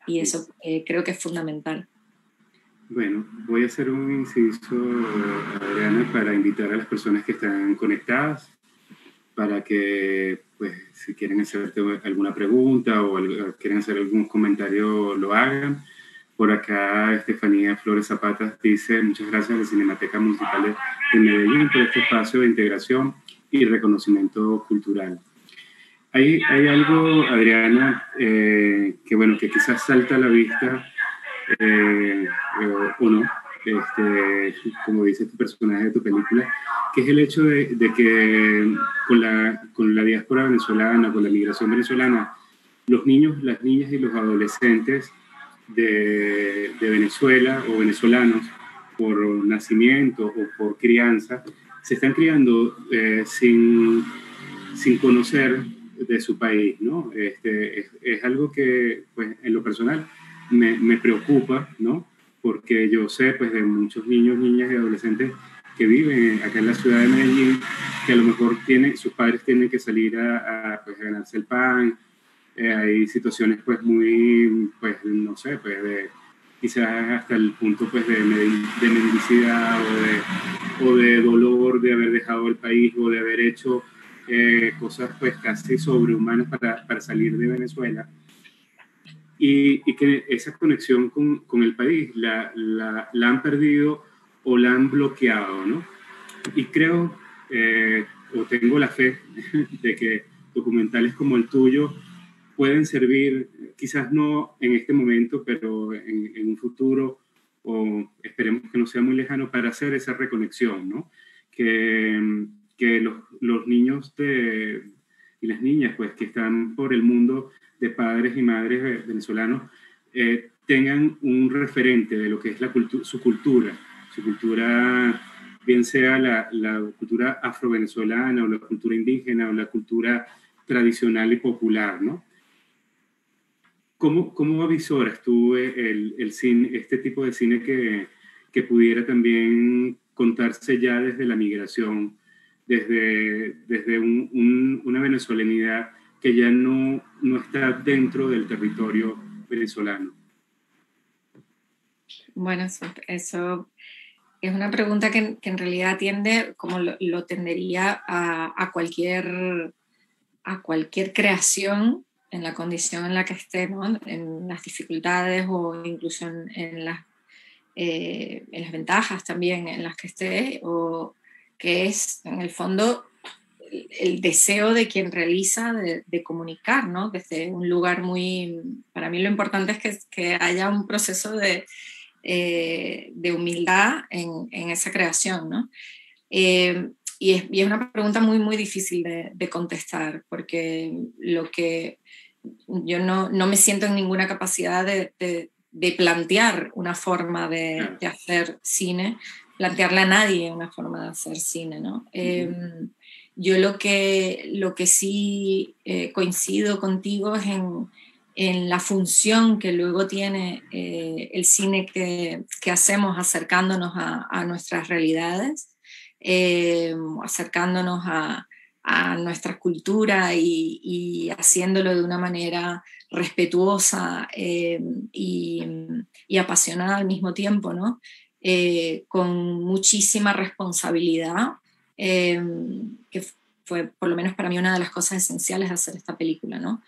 Y eso creo que es fundamental. Bueno, voy a hacer un inciso, Adriana, para invitar a las personas que están conectadas, para que, pues, si quieren hacerte alguna pregunta o quieren hacer algún comentario, lo hagan. Por acá, Estefanía Flores Zapata dice: muchas gracias a la Cinemateca Municipal de Medellín por este espacio de integración y reconocimiento cultural. Hay algo, Adriana, que, bueno, que quizás salta a la vista, o no, como dice este personaje de tu película, que es el hecho de que con la diáspora venezolana, con la migración venezolana, los niños, las niñas y los adolescentes de Venezuela o venezolanos, por nacimiento o por crianza, se están criando sin conocer de su país, ¿no? Es algo que, pues, en lo personal me preocupa, ¿no? Porque yo sé, pues, de muchos niños, niñas y adolescentes que viven acá en la ciudad de Medellín, que a lo mejor sus padres tienen que salir pues, a ganarse el pan. Hay situaciones, pues, muy, pues, no sé, pues, quizás hasta el punto, pues, de mendicidad o de dolor de haber dejado el país o de haber hecho cosas, pues, casi sobrehumanas para salir de Venezuela. Y que esa conexión con el país la han perdido o la han bloqueado, ¿no? Y creo, o tengo la fe de que documentales como el tuyo pueden servir, quizás no en este momento, pero en un futuro, o esperemos que no sea muy lejano, para hacer esa reconexión, ¿no? Que los niños y las niñas, pues, que están por el mundo, de padres y madres venezolanos, tengan un referente de lo que es su cultura, bien sea la cultura afrovenezolana o la cultura indígena o la cultura tradicional y popular, ¿no? ¿Cómo avisoras tú el cine, este tipo de cine que pudiera también contarse ya desde la migración, desde una venezolanidad que ya no está dentro del territorio venezolano? Bueno, eso es una pregunta que en realidad atiende, como lo tendería a cualquier creación en la condición en la que esté, ¿no? En las dificultades o incluso en las ventajas también en las que esté, o que es en el fondo el deseo de quien realiza de comunicar, ¿no? Desde un lugar para mí lo importante es que haya un proceso de humildad en esa creación, ¿no? Y es una pregunta muy, muy difícil de contestar, porque yo no me siento en ninguna capacidad de plantear una forma de hacer cine, plantearle a nadie una forma de hacer cine, ¿no? Yo lo que sí coincido contigo es en la función que luego tiene el cine que hacemos acercándonos a nuestras realidades, acercándonos a nuestra cultura y haciéndolo de una manera respetuosa y apasionada al mismo tiempo, ¿no? Con muchísima responsabilidad, que fue por lo menos para mí una de las cosas esenciales de hacer esta película, ¿no?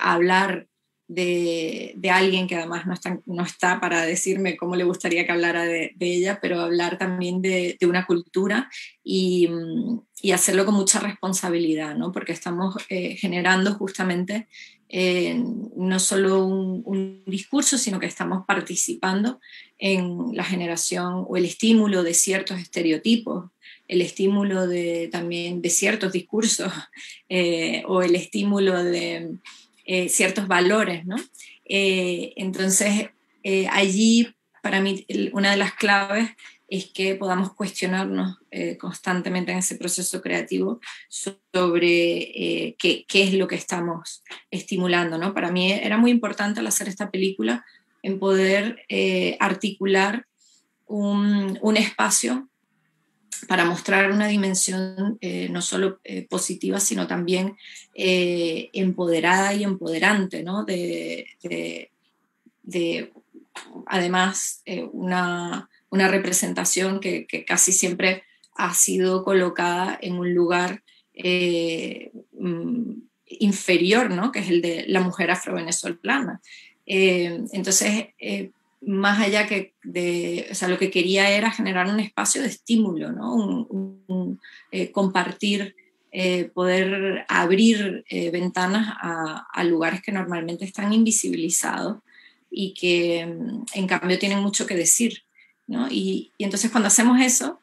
Hablar de alguien que además no está para decirme cómo le gustaría que hablara de ella, pero hablar también de una cultura y hacerlo con mucha responsabilidad, ¿no? Porque estamos generando justamente no solo un discurso, sino que estamos participando en la generación o el estímulo de ciertos estereotipos, el estímulo también de ciertos discursos, o el estímulo de ciertos valores, ¿no? Entonces, allí para mí una de las claves es que podamos cuestionarnos constantemente en ese proceso creativo sobre qué es lo que estamos estimulando, ¿no? Para mí era muy importante al hacer esta película en poder articular un espacio para mostrar una dimensión no solo positiva, sino también empoderada y empoderante, ¿no? Además, una representación que casi siempre ha sido colocada en un lugar inferior, ¿no? Que es el de la mujer afrovenezolana. Entonces, más allá o sea, lo que quería era generar un espacio de estímulo, ¿no? Compartir, poder abrir ventanas a lugares que normalmente están invisibilizados y que en cambio tienen mucho que decir, ¿no? Y entonces cuando hacemos eso,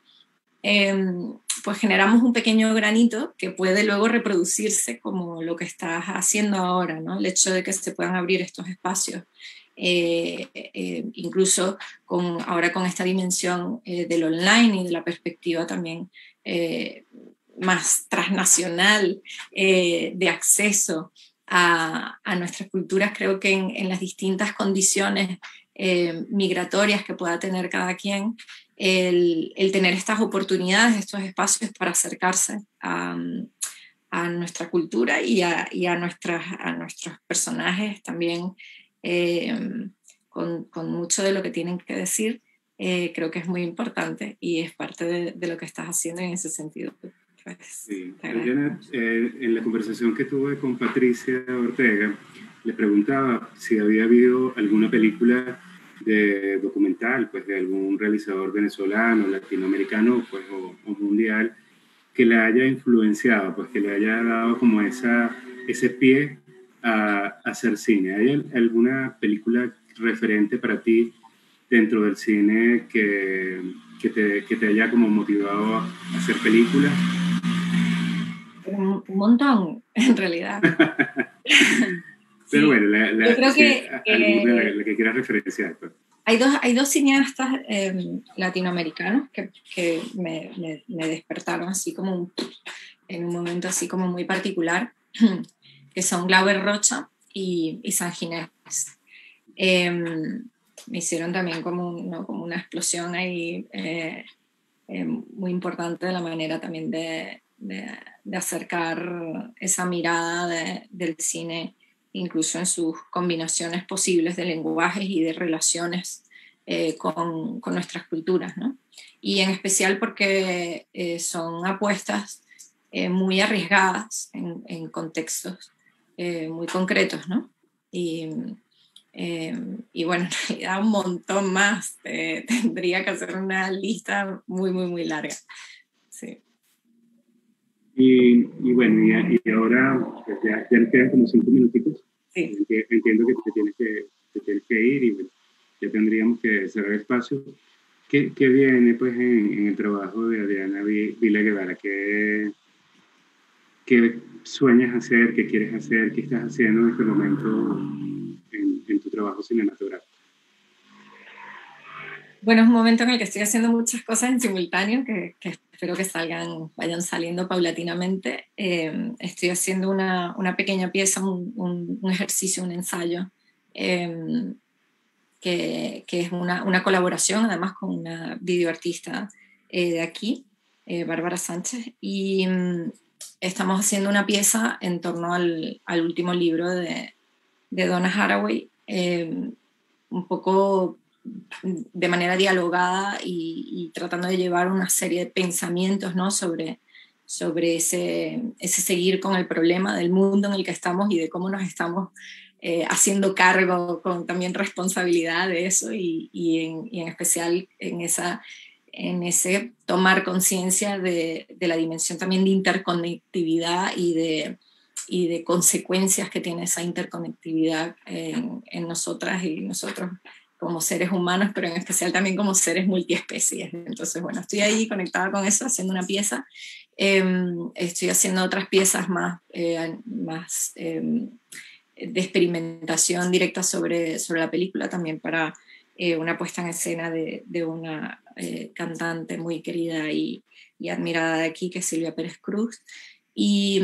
pues generamos un pequeño granito que puede luego reproducirse como lo que estás haciendo ahora, ¿no? El hecho de que se puedan abrir estos espacios. Incluso ahora con esta dimensión del online y de la perspectiva también más transnacional de acceso a nuestras culturas, creo que en las distintas condiciones migratorias que pueda tener cada quien, el tener estas oportunidades, estos espacios para acercarse a nuestra cultura y a nuestros personajes también con mucho de lo que tienen que decir, creo que es muy importante y es parte de lo que estás haciendo en ese sentido. Pues, sí. Janet, en la conversación que tuve con Patricia Ortega, le preguntaba si había habido alguna película de documental, pues de algún realizador venezolano, latinoamericano, pues, o mundial, que le haya influenciado, pues que le haya dado como ese pie a hacer cine. ¿Hay alguna película referente para ti dentro del cine que te haya como motivado a hacer películas? Un montón, en realidad. Pero bueno, yo creo que la que quieras referenciar. Pues. Hay dos cineastas latinoamericanos que me despertaron así como en un momento así como muy particular, que son Glauber Rocha y San Ginés. Me hicieron también como una explosión ahí muy importante de la manera también de acercar esa mirada del cine, incluso en sus combinaciones posibles de lenguajes y de relaciones con nuestras culturas, ¿no? Y en especial porque son apuestas muy arriesgadas en contextos muy concretos, ¿no? Y bueno, en realidad un montón más. Tendría que hacer una lista muy, muy, muy larga. Sí. Y bueno, y ahora pues ya nos quedan como 5 minutitos. Sí. Entiendo que te tienes que ir y bueno, ya tendríamos que cerrar el espacio. ¿Qué viene pues en el trabajo de Adriana Vila Guevara? ¿Qué sueñas hacer? ¿Qué quieres hacer? ¿Qué estás haciendo en este momento en tu trabajo cinematográfico? Bueno, es un momento en el que estoy haciendo muchas cosas en simultáneo que espero que vayan saliendo paulatinamente. Estoy haciendo una pequeña pieza, un ejercicio, un ensayo, que es una colaboración además con una videoartista de aquí, Bárbara Sánchez, y estamos haciendo una pieza en torno al último libro de Donna Haraway, un poco de manera dialogada y tratando de llevar una serie de pensamientos, ¿no? sobre ese seguir con el problema del mundo en el que estamos y de cómo nos estamos haciendo cargo con también responsabilidad de eso y en especial en ese tomar conciencia de la dimensión también de interconectividad y de consecuencias que tiene esa interconectividad en nosotras y nosotros como seres humanos, pero en especial también como seres multiespecies. Entonces, bueno, estoy ahí conectada con eso, haciendo una pieza. Estoy haciendo otras piezas más de experimentación directa sobre la película, también para una puesta en escena de una cantante muy querida y admirada de aquí, que es Silvia Pérez Cruz. Y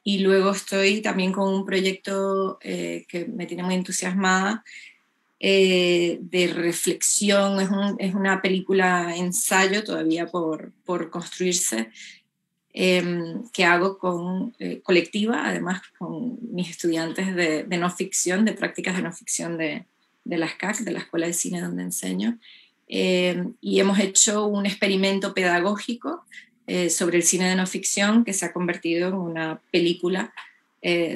luego estoy también con un proyecto que me tiene muy entusiasmada, de reflexión, es una película ensayo todavía por construirse, que hago colectiva, además con mis estudiantes de no ficción, de prácticas de no ficción de la SCAC, de la Escuela de Cine donde enseño, y hemos hecho un experimento pedagógico sobre el cine de no ficción que se ha convertido en una película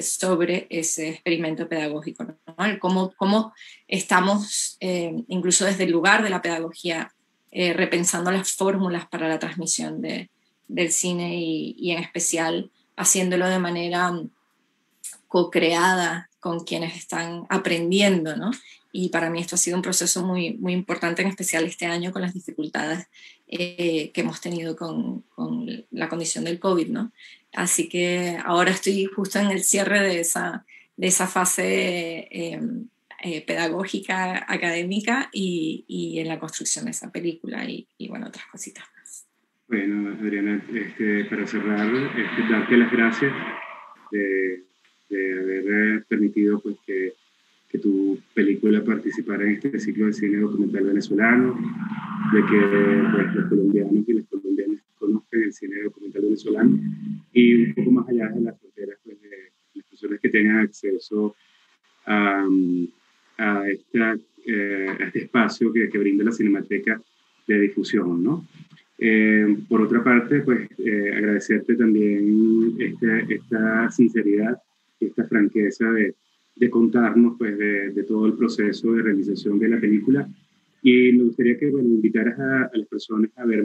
sobre ese experimento pedagógico, ¿no? Cómo estamos, incluso desde el lugar de la pedagogía, repensando las fórmulas para la transmisión del cine y en especial haciéndolo de manera co-creada con quienes están aprendiendo, ¿no? Y para mí esto ha sido un proceso muy, muy importante, en especial este año con las dificultades que hemos tenido con la condición del COVID, ¿no? Así que ahora estoy justo en el cierre de esa fase pedagógica, académica y en la construcción de esa película y bueno, otras cositas más. Bueno, Adriana, para cerrar, darte las gracias de haber permitido pues, que tu película participara en este ciclo de cine documental venezolano, de que pues, los colombianos y las colombianas conozcan el cine documental venezolano y un poco más allá de las fronteras, pues, de las personas que tengan acceso a este espacio que brinda la Cinemateca de difusión, ¿no? Por otra parte, pues agradecerte también esta sinceridad, esta franqueza de contarnos pues, de todo el proceso de realización de la película. Y me gustaría que invitaras a las personas a ver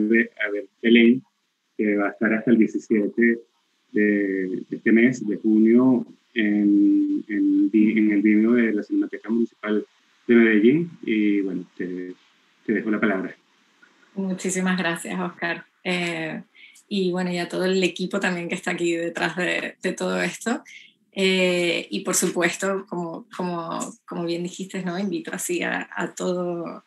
Belén, que va a estar hasta el 17 de este mes, de junio, en el video de la Cinemateca Municipal de Medellín. Y bueno, te dejo la palabra. Muchísimas gracias, Oscar. Y bueno, y a todo el equipo también que está aquí detrás de todo esto. Y por supuesto, como bien dijiste, ¿no? Invito así a todo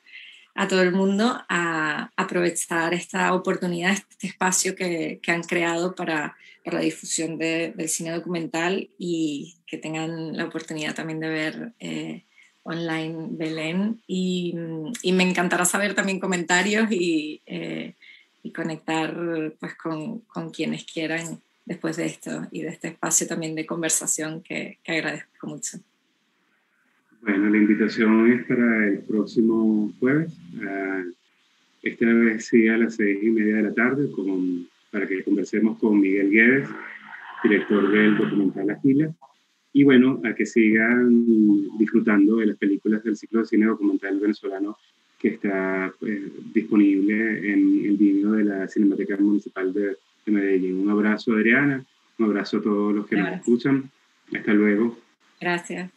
el mundo a aprovechar esta oportunidad, este espacio que han creado para la difusión del cine documental y que tengan la oportunidad también de ver online Belén y me encantará saber también comentarios y conectar pues con quienes quieran después de esto y de este espacio también de conversación que agradezco mucho. Bueno, la invitación es para el próximo jueves, esta vez sí a las 6:30 de la tarde, para que conversemos con Miguel Guedes, director del documental Agila. Y bueno, a que sigan disfrutando de las películas del ciclo de cine documental venezolano que está disponible en el video de la Cinemateca Municipal de Medellín. Un abrazo, Adriana, un abrazo a todos los que nos escuchan. Hasta luego. Gracias.